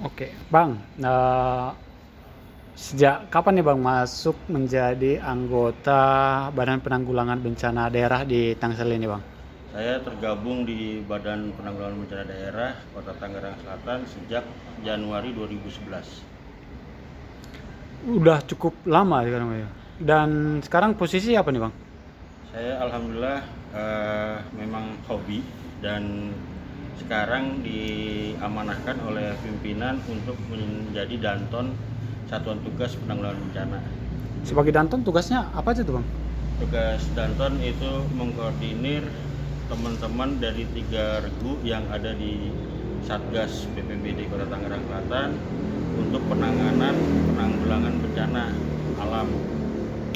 Oke, Bang. Sejak kapan nih Bang masuk menjadi anggota Badan Penanggulangan Bencana Daerah di Tangsel ini, Bang? Saya tergabung di Badan Penanggulangan Bencana Daerah Kota Tangerang Selatan sejak Januari 2011. Udah cukup lama sekarang, Bang, ya. Dan sekarang posisi apa nih, Bang? Saya alhamdulillah memang hobi dan sekarang diamanahkan oleh pimpinan untuk menjadi Danton Satuan Tugas Penanggulangan Bencana. Sebagai Danton tugasnya apa aja tuh, Bang? Tugas Danton itu mengkoordinir teman-teman dari 3 regu yang ada di Satgas BPBD Kota Tangerang Selatan untuk penanggulangan bencana alam.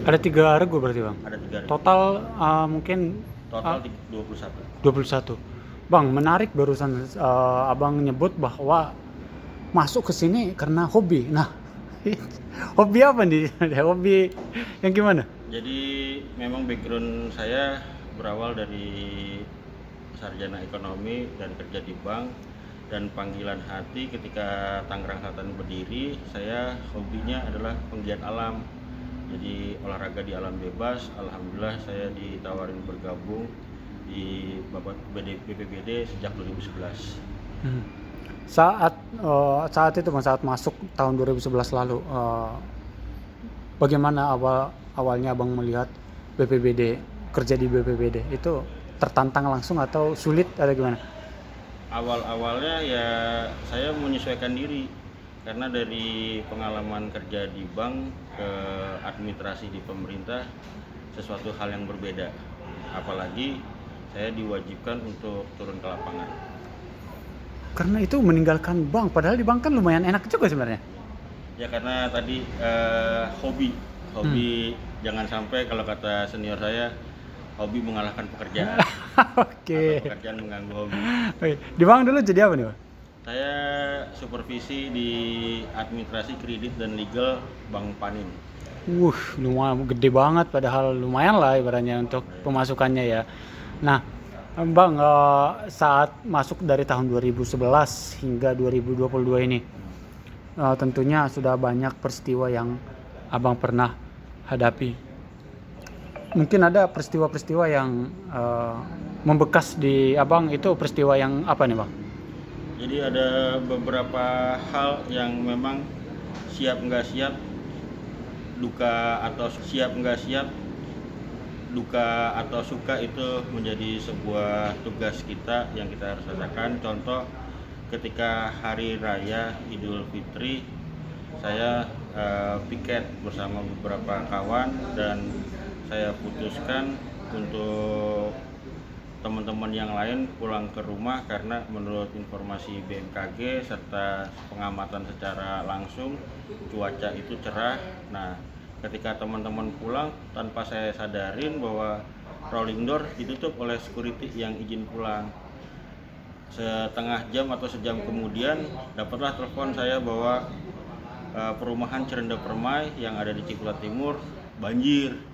Ada 3 regu berarti, Bang? Ada 3 regu. Total mungkin Total 21. 21. Bang, menarik barusan Abang nyebut bahwa masuk ke sini karena hobi. Nah, hobi apa nih? Hobi yang gimana? Jadi memang background saya berawal dari sarjana ekonomi dan kerja di bank, dan panggilan hati ketika Tangerang Selatan berdiri, saya hobinya adalah penggiat alam. Jadi olahraga di alam bebas. Alhamdulillah saya ditawarin bergabung di BPBD sejak 2011. Hmm. Saat itu Bang, saat masuk tahun 2011 lalu, bagaimana awalnya Abang melihat BPBD, kerja di BPBD itu tertantang langsung atau sulit atau gimana? Awal-awalnya ya saya menyesuaikan diri, karena dari pengalaman kerja di bank ke administrasi di pemerintah sesuatu hal yang berbeda, apalagi saya diwajibkan untuk turun ke lapangan. Karena itu meninggalkan bank, padahal di bank kan lumayan enak juga sebenarnya. Ya karena tadi hobi jangan sampai kalau kata senior saya, hobi mengalahkan pekerjaan. Oke. Atau pekerjaan mengganggu hobi. Oke. Di bank dulu jadi apa nih, Bang? Saya supervisi di administrasi kredit dan legal Bank Panin. Lumayan gede banget, padahal lumayan lah ibaratnya untuk pemasukannya ya. Nah, Bang, saat masuk dari tahun 2011 hingga 2022 ini, tentunya sudah banyak peristiwa yang Abang pernah hadapi. Mungkin ada peristiwa-peristiwa yang membekas di Abang, itu peristiwa yang apa nih, Bang? Jadi ada beberapa hal yang memang siap nggak siap, duka atau siap nggak siap, duka atau suka itu menjadi sebuah tugas kita yang kita harus rasakan. Contoh, ketika hari raya Idul Fitri, saya piket bersama beberapa kawan dan saya putuskan untuk teman-teman yang lain pulang ke rumah, karena menurut informasi BMKG serta pengamatan secara langsung cuaca itu cerah. Nah, ketika teman-teman pulang tanpa saya sadarin bahwa rolling door ditutup oleh security yang izin pulang. Setengah jam atau sejam kemudian dapatlah telepon saya bahwa perumahan Cerenda Permai yang ada di Ciputat Timur banjir.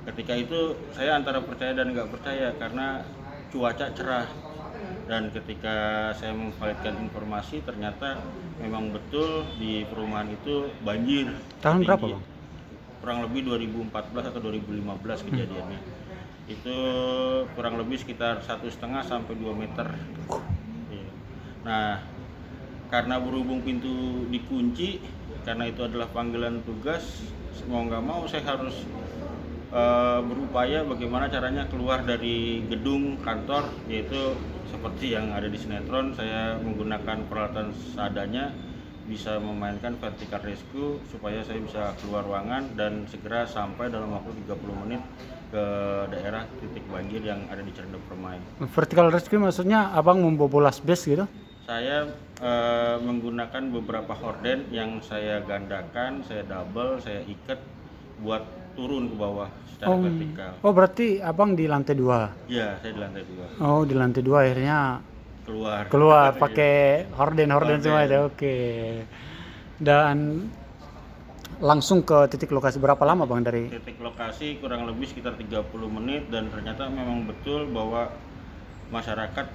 Ketika itu saya antara percaya dan nggak percaya karena cuaca cerah, dan ketika saya memvalidkan informasi ternyata memang betul di perumahan itu banjir. Tahun berapa, Tinggi. Bang? Kurang lebih 2014 atau 2015 kejadiannya. Itu kurang lebih sekitar 1,5 sampai 2 meter. Nah, karena berhubung pintu dikunci, karena itu adalah panggilan tugas, mau nggak mau saya harus berupaya bagaimana caranya keluar dari gedung kantor, yaitu seperti yang ada di sinetron. Saya menggunakan peralatan seadanya, bisa memainkan vertical rescue supaya saya bisa keluar ruangan dan segera sampai dalam waktu 30 menit ke daerah titik banjir yang ada di Cerenda Permai. Vertical rescue maksudnya Abang membobol asbes gitu? Saya menggunakan beberapa horden yang saya gandakan, saya double, saya ikat buat turun ke bawah secara vertikal. Oh, berarti Abang di lantai 2? Ya, saya di lantai 2. Oh, di lantai 2 akhirnya Keluar pakai horden semua itu. Oke. Dan langsung ke titik lokasi, berapa lama Bang dari? Titik lokasi kurang lebih sekitar 30 menit, dan ternyata memang betul bahwa masyarakat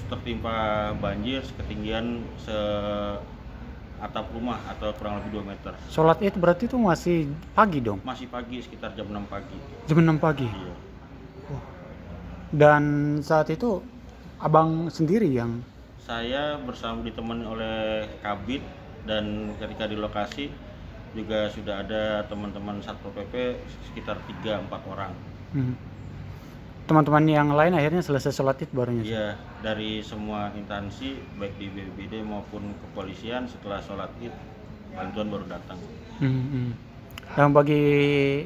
tertimpa banjir seketinggian atap rumah atau kurang lebih 2 meter. Sholat Id berarti itu masih pagi dong? Masih pagi, sekitar jam 6 pagi. Jam 6 pagi. Iya. Dan saat itu abang sendiri yang Saya bersama ditemani oleh Kabid, dan ketika di lokasi juga sudah ada teman-teman Satpol PP sekitar 3-4 orang. teman-teman yang lain akhirnya selesai sholat Id baru nyusul. Iya, dari semua instansi baik di BPBD maupun kepolisian setelah sholat Id bantuan baru datang. Dan bagi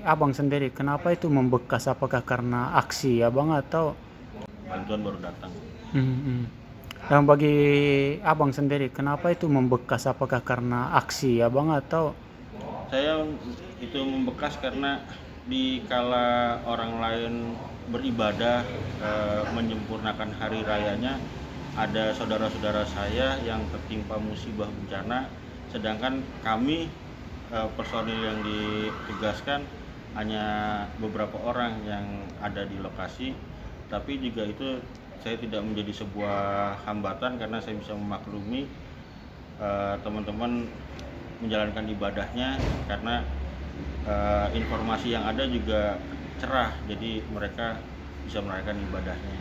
abang sendiri, kenapa itu membekas? Apakah karena aksi abang atau Bantuan baru datang. Dan bagi abang sendiri, kenapa itu membekas? Apakah karena aksi abang atau Saya itu membekas karena di kala orang lain beribadah menyempurnakan hari rayanya, ada saudara-saudara saya yang tertimpa musibah bencana, sedangkan kami personil yang ditugaskan hanya beberapa orang yang ada di lokasi. Tapi juga itu saya tidak menjadi sebuah hambatan karena saya bisa memaklumi teman-teman menjalankan ibadahnya, karena informasi yang ada juga cerah, jadi mereka bisa merayakan ibadahnya.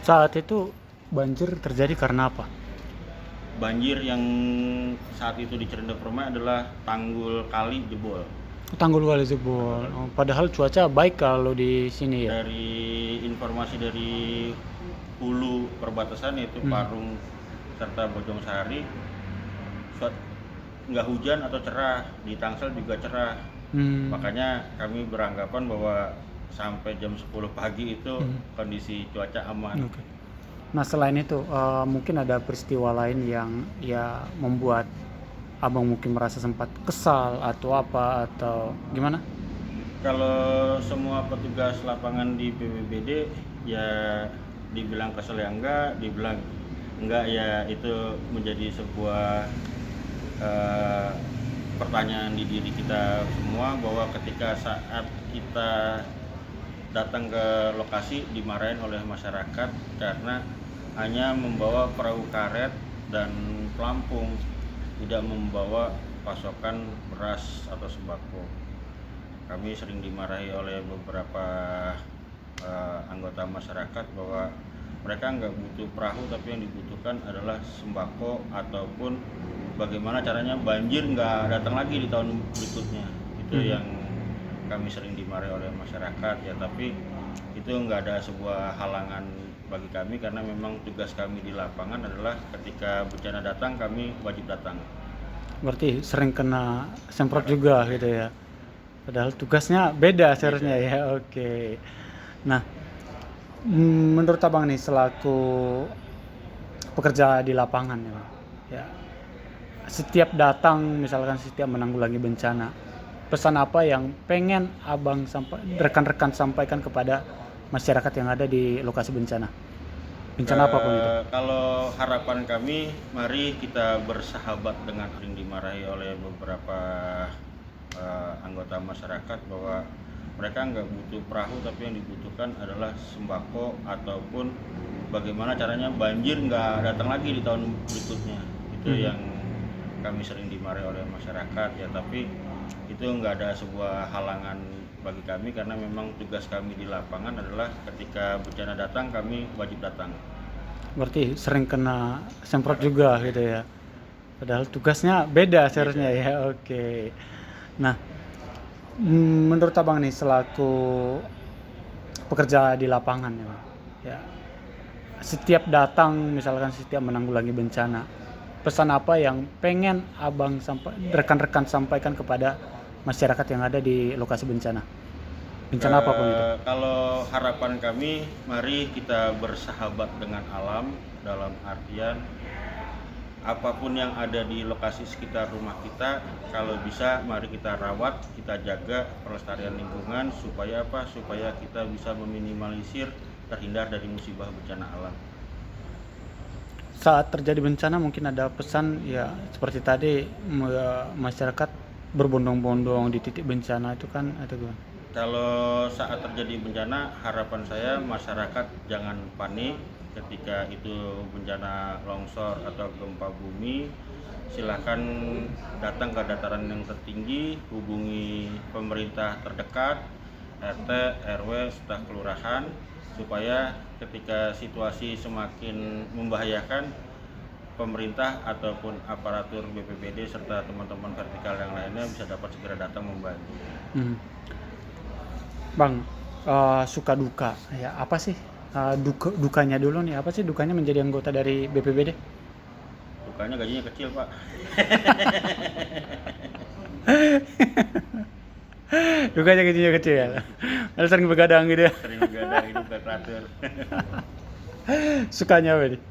saat itu banjir terjadi karena apa? Banjir yang saat itu di Cirende Permai adalah tanggul kali jebol. Tanggul kali jebol. Padahal cuaca baik kalau di sini ya. Dari informasi dari hulu perbatasan yaitu Parung serta Bojong Sari, nggak hujan atau cerah, di Tangsel juga cerah. Makanya kami beranggapan bahwa sampai jam 10 pagi itu kondisi cuaca aman. Oke. Nah selain itu mungkin ada peristiwa lain yang ya membuat abang mungkin merasa sempat kesal atau apa atau gimana? Kalau semua petugas lapangan di BPBD ya dibilang kesel ya enggak, dibilang enggak ya itu menjadi sebuah pertanyaan di diri kita semua, bahwa ketika saat kita datang ke lokasi dimarahin oleh masyarakat karena hanya membawa perahu karet dan pelampung, tidak membawa pasokan beras atau sembako. Kami sering dimarahi oleh beberapa anggota masyarakat bahwa mereka nggak butuh perahu, tapi yang dibutuhkan adalah sembako ataupun bagaimana caranya banjir nggak datang lagi di tahun berikutnya. Itu yang kami sering dimarahi oleh masyarakat ya, tapi itu nggak ada sebuah halangan bagi kami karena memang tugas kami di lapangan adalah ketika bencana datang kami wajib datang. Berarti sering kena semprot juga gitu ya. Padahal tugasnya beda seharusnya ya. Oke. Nah, menurut abang nih selaku pekerja di lapangan ya, setiap datang misalkan setiap menanggulangi bencana, pesan apa yang pengen abang rekan-rekan sampaikan kepada masyarakat yang ada di lokasi bencana apapun itu? Kalau harapan kami, mari kita bersahabat dengan sering dimarahi oleh beberapa anggota masyarakat bahwa mereka nggak butuh perahu, tapi yang dibutuhkan adalah sembako ataupun bagaimana caranya banjir nggak datang lagi di tahun berikutnya. Itu yang kami sering dimarahi oleh masyarakat ya, tapi itu nggak ada sebuah halangan bagi kami karena memang tugas kami di lapangan adalah ketika bencana datang kami wajib datang. Berarti sering kena semprot juga gitu ya. Padahal tugasnya beda seharusnya ya. Oke. Nah, menurut abang nih selaku pekerja di lapangan ya, setiap datang misalkan setiap menanggulangi bencana, pesan apa yang pengen abang rekan-rekan sampaikan kepada masyarakat yang ada di lokasi bencana apapun itu? Kalau harapan kami, mari kita bersahabat dengan alam, dalam artian apapun yang ada di lokasi sekitar rumah kita, kalau bisa mari kita rawat, kita jaga pelestarian lingkungan supaya apa? Supaya kita bisa meminimalisir terhindar dari musibah bencana alam. Saat terjadi bencana mungkin ada pesan ya seperti tadi, masyarakat berbondong-bondong di titik bencana itu kan atau gimana? Kalau saat terjadi bencana, harapan saya masyarakat jangan panik ketika itu bencana longsor atau gempa bumi. Silahkan datang ke dataran yang tertinggi, hubungi pemerintah terdekat, RT, RW, staf kelurahan, supaya ketika situasi semakin membahayakan, pemerintah ataupun aparatur BPBD serta teman-teman vertikal yang lainnya bisa dapat segera datang membantu. Bang, suka duka ya apa sih, dukanya dulu nih, apa sih dukanya menjadi anggota dari BPBD? Dukanya gajinya kecil, Pak. Dukanya gajinya kecil ya. Lalu sering begadang gitu ya. Sering begadang, hidup gak teratur. Sukanya apa nih?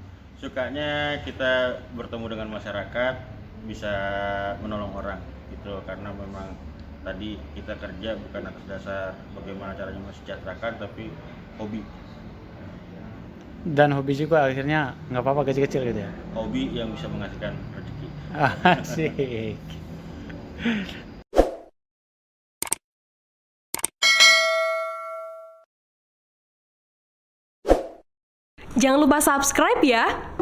Sukanya kita bertemu dengan masyarakat, bisa menolong orang gitu, karena memang tadi kita kerja bukan atas dasar bagaimana caranya mensejahterakan, tapi hobi. Dan hobi juga akhirnya nggak apa-apa gaji kecil gitu ya. Hobi yang bisa menghasilkan rezeki. Asik. Jangan lupa subscribe ya.